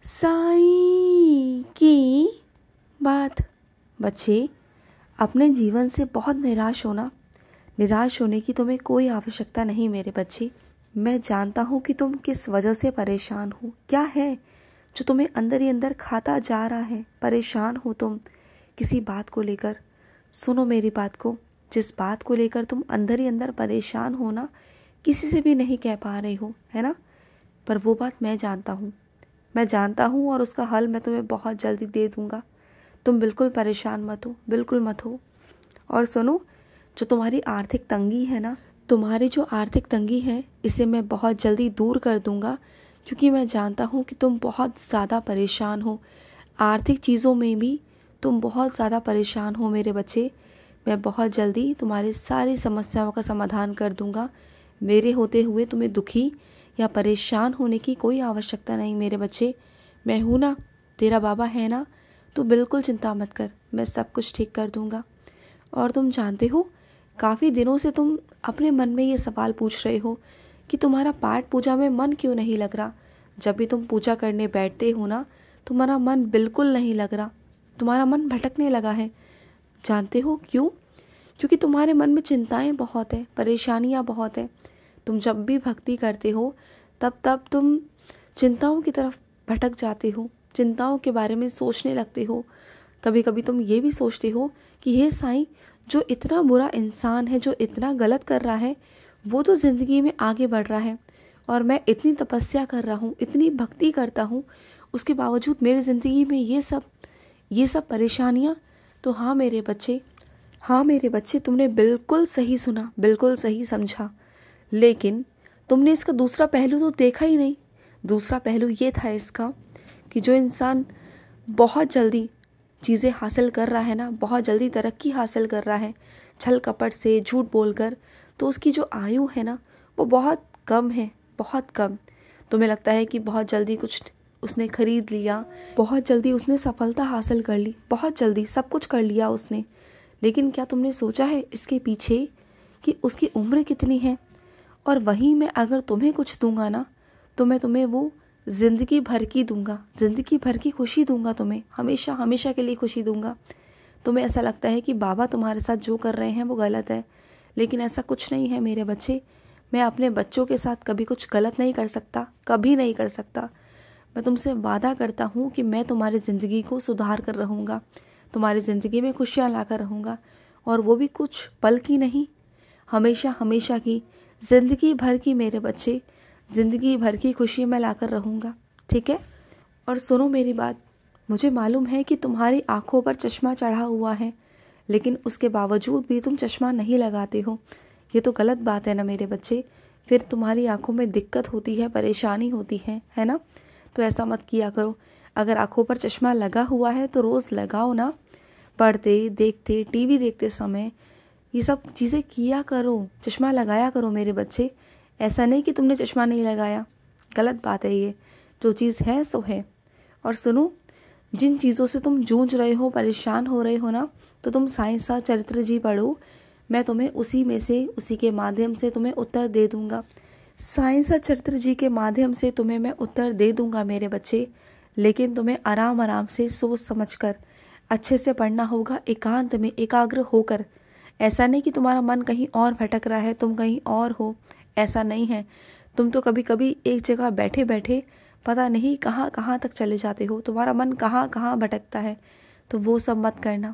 साईं की बात। बच्चे, अपने जीवन से बहुत निराश होना, निराश होने की तुम्हें कोई आवश्यकता नहीं मेरे बच्चे। मैं जानता हूँ कि तुम किस वजह से परेशान हो, क्या है जो तुम्हें अंदर ही अंदर खाता जा रहा है। परेशान हो तुम किसी बात को लेकर। सुनो मेरी बात को, जिस बात को लेकर तुम अंदर ही अंदर परेशान हो ना, किसी से भी नहीं कह पा रही हो, है ना, पर वो बात मैं जानता हूँ और उसका हल मैं तुम्हें बहुत जल्दी दे दूँगा। तुम बिल्कुल परेशान मत हो, बिल्कुल मत हो। और सुनो, जो तुम्हारी आर्थिक तंगी है ना, तुम्हारी जो आर्थिक तंगी है, इसे मैं बहुत जल्दी दूर कर दूँगा, क्योंकि मैं जानता हूँ कि तुम बहुत ज़्यादा परेशान हो। आर्थिक चीज़ों में भी तुम बहुत ज़्यादा परेशान हो मेरे बच्चे। मैं बहुत जल्दी तुम्हारी सारी समस्याओं का समाधान कर दूँगा। मेरे होते हुए तुम्हें दुखी या परेशान होने की कोई आवश्यकता नहीं मेरे बच्चे। मैं हूँ ना, तेरा बाबा है ना, तो बिल्कुल चिंता मत कर, मैं सब कुछ ठीक कर दूँगा। और तुम जानते हो, काफ़ी दिनों से तुम अपने मन में ये सवाल पूछ रहे हो कि तुम्हारा पाठ पूजा में मन क्यों नहीं लग रहा। जब भी तुम पूजा करने बैठते हो ना, तुम्हारा मन बिल्कुल नहीं लग रहा, तुम्हारा मन भटकने लगा है। जानते हो क्यों? क्योंकि तुम्हारे मन में चिंताएं बहुत है, परेशानियां बहुत है। तुम जब भी भक्ति करते हो तब तुम चिंताओं की तरफ भटक जाते हो, चिंताओं के बारे में सोचने लगते हो। कभी कभी तुम ये भी सोचते हो कि हे साईं, जो इतना बुरा इंसान है, जो इतना गलत कर रहा है, वो तो ज़िंदगी में आगे बढ़ रहा है और मैं इतनी तपस्या कर रहा हूँ, इतनी भक्ति करता हूँ, उसके बावजूद मेरी ज़िंदगी में ये सब परेशानियाँ। तो हाँ मेरे बच्चे, तुमने बिल्कुल सही सुना, बिल्कुल सही समझा। लेकिन तुमने इसका दूसरा पहलू तो देखा ही नहीं। दूसरा पहलू ये था इसका कि जो इंसान बहुत जल्दी चीज़ें हासिल कर रहा है ना, बहुत जल्दी तरक्की हासिल कर रहा है छल कपट से, झूठ बोलकर, तो उसकी जो आयु है ना, वो बहुत कम है, बहुत कम। तुम्हें लगता है कि बहुत जल्दी कुछ उसने खरीद लिया, बहुत जल्दी उसने सफलता हासिल कर ली, बहुत जल्दी सब कुछ कर लिया उसने। लेकिन क्या तुमने सोचा है इसके पीछे कि उसकी उम्र कितनी है? और वहीं मैं अगर तुम्हें कुछ दूंगा ना, तो मैं तुम्हें वो ज़िंदगी भर की दूंगा, ज़िंदगी भर की खुशी दूंगा तुम्हें, हमेशा हमेशा के लिए खुशी दूंगा। तुम्हें ऐसा लगता है कि बाबा तुम्हारे साथ जो कर रहे हैं वो गलत है, लेकिन ऐसा कुछ नहीं है मेरे बच्चे। मैं अपने बच्चों के साथ कभी कुछ गलत नहीं कर सकता, कभी नहीं कर सकता। मैं तुमसे वादा करता हूँ कि मैं तुम्हारी ज़िंदगी को सुधार कर रहूँगा, तुम्हारी ज़िंदगी में खुशियाँ ला कर रहूँगा, और वो भी कुछ पल की नहीं, हमेशा हमेशा की, ज़िंदगी भर की मेरे बच्चे, ज़िंदगी भर की खुशी मैं लाकर रहूँगा, ठीक है? और सुनो मेरी बात, मुझे मालूम है कि तुम्हारी आँखों पर चश्मा चढ़ा हुआ है, लेकिन उसके बावजूद भी तुम चश्मा नहीं लगाते हो। ये तो गलत बात है ना मेरे बच्चे। फिर तुम्हारी आँखों में दिक्कत होती है, परेशानी होती है ना? तो ऐसा मत किया करो। अगर आँखों पर चश्मा लगा हुआ है तो रोज़ लगाओ ना। पढ़ते देखते, टीवी देखते समय ये सब चीज़ें किया करो, चश्मा लगाया करो मेरे बच्चे। ऐसा नहीं कि तुमने चश्मा नहीं लगाया, गलत बात है ये। जो चीज़ है सो है। और सुनो, जिन चीज़ों से तुम जूझ रहे हो, परेशान हो रहे हो ना, तो तुम साईं सा चरित्र जी पढ़ो। मैं तुम्हें उसी के माध्यम से तुम्हें उत्तर दे दूंगा। साईं सा चरित्र जी के माध्यम से तुम्हें मैं उत्तर दे दूंगा मेरे बच्चे। लेकिन तुम्हें आराम आराम से सोच समझ कर अच्छे से पढ़ना होगा, एकांत में एकाग्र होकर। ऐसा नहीं कि तुम्हारा मन कहीं और भटक रहा है, तुम कहीं और हो, ऐसा नहीं है। तुम तो कभी कभी एक जगह बैठे बैठे पता नहीं कहाँ कहाँ तक चले जाते हो, तुम्हारा मन कहाँ कहाँ भटकता है। तो वो सब मत करना।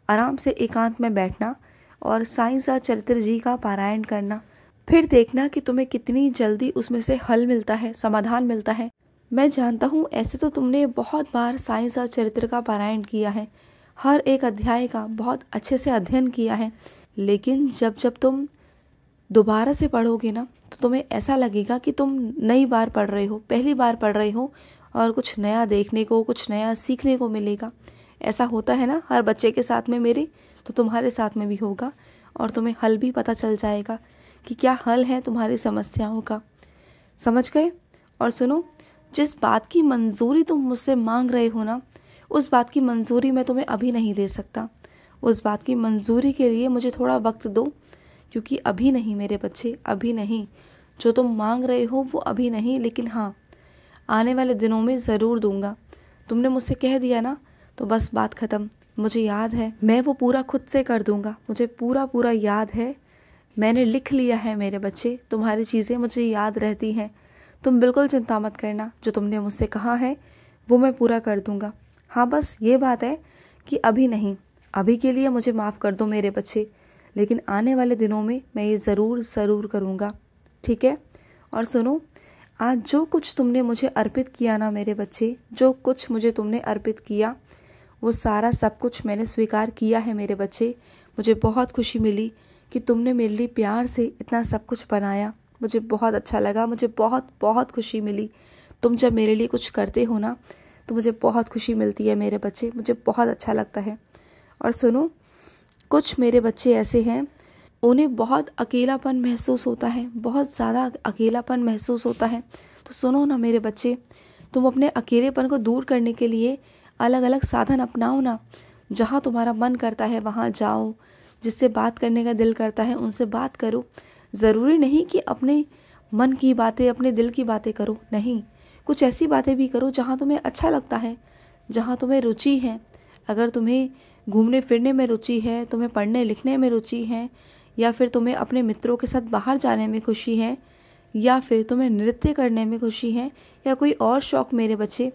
आराम से एकांत में बैठना और साईं सा चरित्र जी का पारायण करना। फिर देखना कि तुम्हें कितनी जल्दी उसमें से हल मिलता है, समाधान मिलता है। मैं जानता हूँ ऐसे तो तुमने बहुत बार साईं सा चरित्र का पारायण किया है, हर एक अध्याय का बहुत अच्छे से अध्ययन किया है, लेकिन जब जब तुम दोबारा से पढ़ोगे ना, तो तुम्हें ऐसा लगेगा कि तुम नई बार पढ़ रहे हो, पहली बार पढ़ रहे हो, और कुछ नया देखने को, कुछ नया सीखने को मिलेगा। ऐसा होता है ना हर बच्चे के साथ में मेरे, तो तुम्हारे साथ में भी होगा, और तुम्हें हल भी पता चल जाएगा कि क्या हल है तुम्हारी समस्याओं का। समझ गए? और सुनो, जिस बात की मंजूरी तुम मुझसे मांग रहे हो ना, उस बात की मंजूरी मैं तुम्हें अभी नहीं दे सकता। उस बात की मंजूरी के लिए मुझे थोड़ा वक्त दो, क्योंकि अभी नहीं मेरे बच्चे, अभी नहीं। जो तुम मांग रहे हो वो अभी नहीं, लेकिन हाँ, आने वाले दिनों में ज़रूर दूंगा। तुमने मुझसे कह दिया ना, तो बस बात ख़त्म। मुझे याद है, मैं वो पूरा खुद से कर दूंगा। मुझे पूरा पूरा याद है, मैंने लिख लिया है मेरे बच्चे, तुम्हारी चीज़ें मुझे याद रहती हैं। तुम बिल्कुल चिंता मत करना, जो तुमने मुझसे कहा है वो मैं पूरा कर दूंगा। हाँ, बस ये बात है कि अभी नहीं, अभी के लिए मुझे माफ़ कर दो मेरे बच्चे, लेकिन आने वाले दिनों में मैं ये ज़रूर करूँगा, ठीक है। और सुनो, आज जो कुछ तुमने मुझे अर्पित किया ना मेरे बच्चे, जो कुछ मुझे तुमने अर्पित किया, वो सारा सब कुछ मैंने स्वीकार किया है मेरे बच्चे। मुझे बहुत खुशी मिली कि तुमने मेरे लिए प्यार से इतना सब कुछ बनाया। मुझे बहुत अच्छा लगा, मुझे बहुत बहुत खुशी मिली। तुम जब मेरे लिए कुछ करते हो ना, तो मुझे बहुत खुशी मिलती है मेरे बच्चे, मुझे बहुत अच्छा लगता है। और सुनो, कुछ मेरे बच्चे ऐसे हैं, उन्हें बहुत अकेलापन महसूस होता है, बहुत ज़्यादा अकेलापन महसूस होता है। तो सुनो ना मेरे बच्चे, तुम अपने अकेलेपन को दूर करने के लिए अलग अलग साधन अपनाओ ना। जहाँ तुम्हारा मन करता है वहाँ जाओ, जिससे बात करने का दिल करता है उनसे बात करो। ज़रूरी नहीं कि अपने मन की बातें, अपने दिल की बातें करो, नहीं, कुछ ऐसी बातें भी करो जहाँ तुम्हें अच्छा लगता है, जहाँ तुम्हें रुचि है। अगर तुम्हें घूमने फिरने में रुचि है, तुम्हें पढ़ने लिखने में रुचि है, या फिर तुम्हें अपने मित्रों के साथ बाहर जाने में खुशी है, या फिर तुम्हें नृत्य करने में खुशी है, या कोई और शौक़ मेरे बच्चे,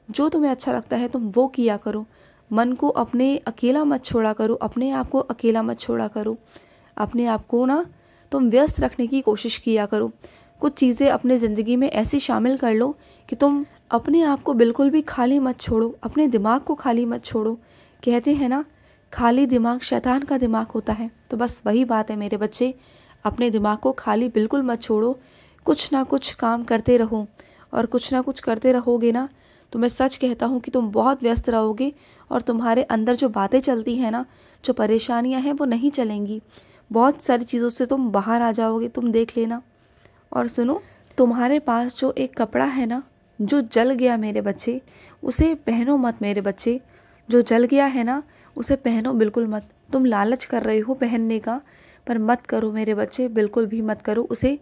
जो तुम्हें अच्छा लगता है तुम वो किया करो। मन को अपने अकेला मत छोड़ा करो, अपने आप को अकेला मत छोड़ा करो। अपने आप को ना तुम व्यस्त रखने की कोशिश किया करो। कुछ चीज़ें अपने ज़िंदगी में ऐसी शामिल कर लो कि तुम अपने आप को बिल्कुल भी खाली मत छोड़ो, अपने दिमाग को खाली मत छोड़ो। कहते हैं ना, खाली दिमाग शैतान का दिमाग होता है। तो बस वही बात है मेरे बच्चे, अपने दिमाग को खाली बिल्कुल मत छोड़ो, कुछ ना कुछ काम करते रहो। और कुछ ना कुछ करते रहोगे ना, तो मैं सच कहता हूँ कि तुम बहुत व्यस्त रहोगे, और तुम्हारे अंदर जो बातें चलती हैं ना, जो परेशानियाँ हैं, वो नहीं चलेंगी। बहुत सारी चीज़ों से तुम बाहर आ जाओगे, तुम देख लेना। और सुनो, तुम्हारे पास जो एक कपड़ा है ना, जो जल गया मेरे बच्चे, उसे पहनो मत मेरे बच्चे। जो जल गया है ना, उसे पहनो बिल्कुल मत। तुम लालच कर रहे हो पहनने का, पर मत करो मेरे बच्चे, बिल्कुल भी मत करो। उसे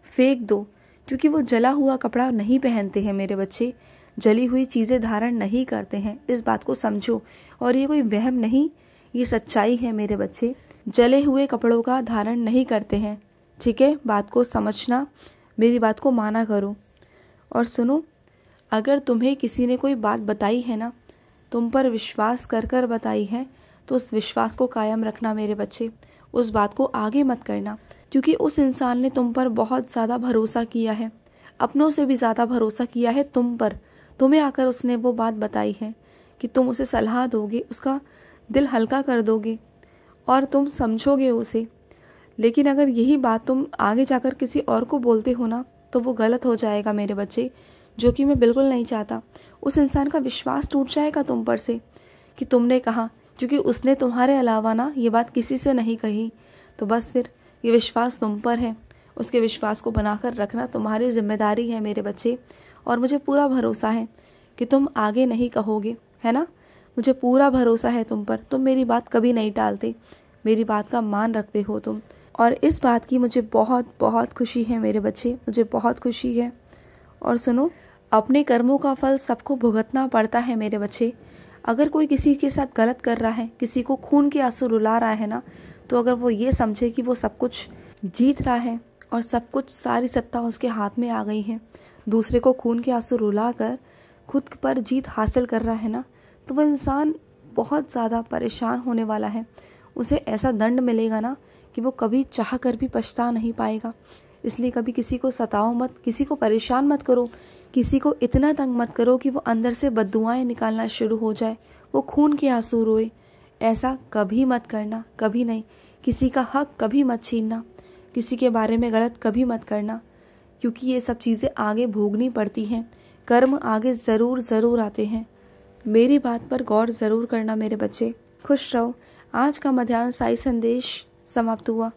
फेंक दो, क्योंकि वो जला हुआ कपड़ा नहीं पहनते हैं मेरे बच्चे, जली हुई चीज़ें धारण नहीं करते हैं। इस बात को समझो, और ये कोई वहम नहीं, ये सच्चाई है मेरे बच्चे। जले हुए कपड़ों का धारण नहीं करते हैं, ठीक है। बात को समझना, मेरी बात को माना करो। और सुनो, अगर तुम्हें किसी ने कोई बात बताई है ना, तुम पर विश्वास कर कर बताई है, तो उस विश्वास को कायम रखना मेरे बच्चे। उस बात को आगे मत करना, क्योंकि उस इंसान ने तुम पर बहुत ज़्यादा भरोसा किया है, अपनों से भी ज़्यादा भरोसा किया है तुम पर। तुम्हें आकर उसने वो बात बताई है कि तुम उसे सलाह दोगे, उसका दिल हल्का कर दोगे और तुम समझोगे उसे। लेकिन अगर यही बात तुम आगे जाकर किसी और को बोलते हो ना, तो वो गलत हो जाएगा मेरे बच्चे, जो कि मैं बिल्कुल नहीं चाहता। उस इंसान का विश्वास टूट जाएगा तुम पर से कि तुमने कहा, क्योंकि उसने तुम्हारे अलावा ना ये बात किसी से नहीं कही। तो बस फिर ये विश्वास तुम पर है, उसके विश्वास को बनाकर रखना तुम्हारी जिम्मेदारी है मेरे बच्चे। और मुझे पूरा भरोसा है कि तुम आगे नहीं कहोगे, है ना। मुझे पूरा भरोसा है तुम पर, तुम मेरी बात कभी नहीं टालते, मेरी बात का मान रखते हो तुम। और इस बात की मुझे बहुत बहुत खुशी है मेरे बच्चे, मुझे बहुत खुशी है। और सुनो, अपने कर्मों का फल सबको भुगतना पड़ता है मेरे बच्चे। अगर कोई किसी के साथ गलत कर रहा है, किसी को खून के आंसू रुला रहा है ना, तो अगर वो ये समझे कि वो सब कुछ जीत रहा है और सब कुछ, सारी सत्ता उसके हाथ में आ गई है, दूसरे को खून के आंसू रुला कर खुद पर जीत हासिल कर रहा है ना, तो वह इंसान बहुत ज़्यादा परेशान होने वाला है। उसे ऐसा दंड मिलेगा ना कि वो कभी चाह कर भी पछता नहीं पाएगा। इसलिए कभी किसी को सताओ मत, किसी को परेशान मत करो, किसी को इतना तंग मत करो कि वो अंदर से बद्दुआएं निकालना शुरू हो जाए, वो खून के आंसू रोए। ऐसा कभी मत करना, कभी नहीं। किसी का हक कभी मत छीनना, किसी के बारे में गलत कभी मत करना, क्योंकि ये सब चीज़ें आगे भोगनी पड़ती हैं। कर्म आगे ज़रूर ज़रूर आते हैं। मेरी बात पर गौर ज़रूर करना मेरे बच्चे। खुश रहो। आज का मध्याह्न साई संदेश समाप्त हुआ।